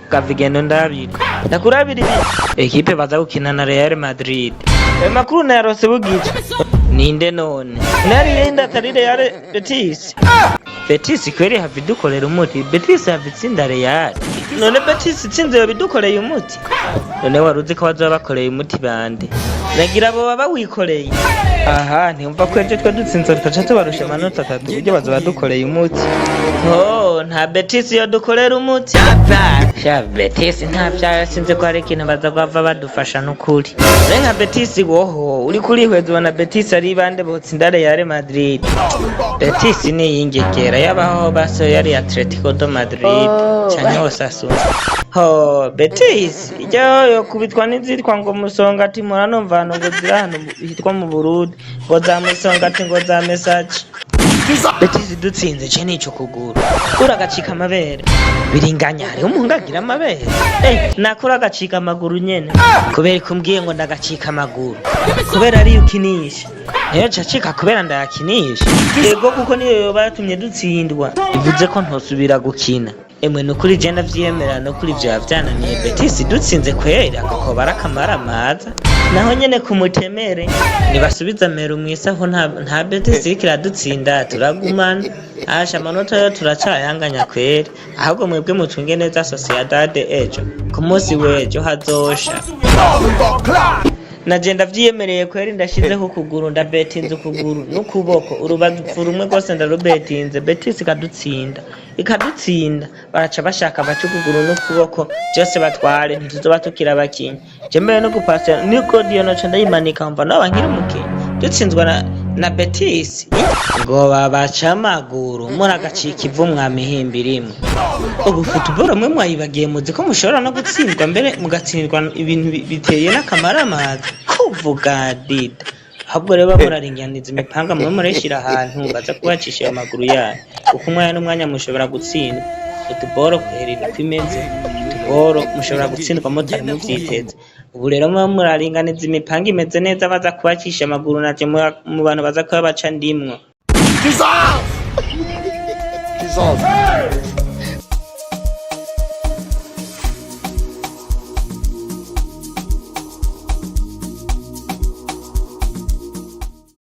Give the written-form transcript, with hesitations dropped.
kavigendo ndabiri ndakurabira ibi ekipe baza gukina na Real Madrid makuru na yarose bugice ninde none nari yenda atari Real Betis Betis kweri havidukorera umuti Betis havitsinda Real none Betis itsinze yo bidukoreye umuti none waruzi ko baza bakoreye umuti bande nagira abo baba wikoreye aha ntimva ko ejo twa dutsinze tutaca tubarusha amanota 3 buryo baza badukoreye umuti nta Betis yo dukorera umuti sha Betis nta byasinze ko ari ikintu baza kwava badufasha n'ukuri nka Betis woho uri kuri hwezwa na Betis ari bande botsinda Real Madrid Betis ni yingekera yabaho baso yari Atletico de Madrid cyane Osasuna Betis yo kubitwa n'izitwa ngo musonga ati muranomva no ngo zirano hitwa mu Burundi ngo za musonga ati ngo za message Betis dutsinze cye nico kugura uragacika amabere biringanya hari umuntu agira amabere nakora agacika amaguru nyene kubera kumbwiye ngo ndagacika amaguru kubera ari ukinisha cacika kubera ndayakinisha yego kuko niyo batumye dutsindwa ivuze ko ntosubira gukina emwe nukuri je ndavyemera no kuri vya vyananiye Betis dutsinze kwera koko barakamara amaza naho nyene kumutemere nibasubiza mero mwisaho nta Betis ikira dutsinda turagumana asha amanota yo turacayanganya kwera ahubwo mwebwe mucunge neza Sociedad ejo ku munsi wejo hazosha nagenda vyiyemereye kweri ndashizeho ukuguru ndabetinze ukuguru n'ukuboko urubavu rumwe rwose ndarubetinze Betis ikadutsinda baraca bashaka baca ukuguru n'ukuboko byose batware ntituzoba tukira abakinyi jemere no gupasa niko Dionoce ndayimanika mva naba nkiri umukinyi dutsinzwa na Betis ngo babaca amaguru muragacika ivu mwamihimbira imwe ubu football mwe mwayibagiye muzi ko mushobora no gutsindwa mbere mugatsindwa ibintu biteye n'akamara amazi kuvuga dida ahubwo rero muraringaniza imipanga mwe mureshira ahantu baza kubacisha amaguru yanyu kuko umwanya n'umwanya mushobora gutsindwa football kwerera kwimeze football mushobora gutsindwa mutari muvyiteze ubu rero mwe muraringaniza imipanga imeze neza baza kubacisha amaguru naje mu bantu baza kubabaca ndimwo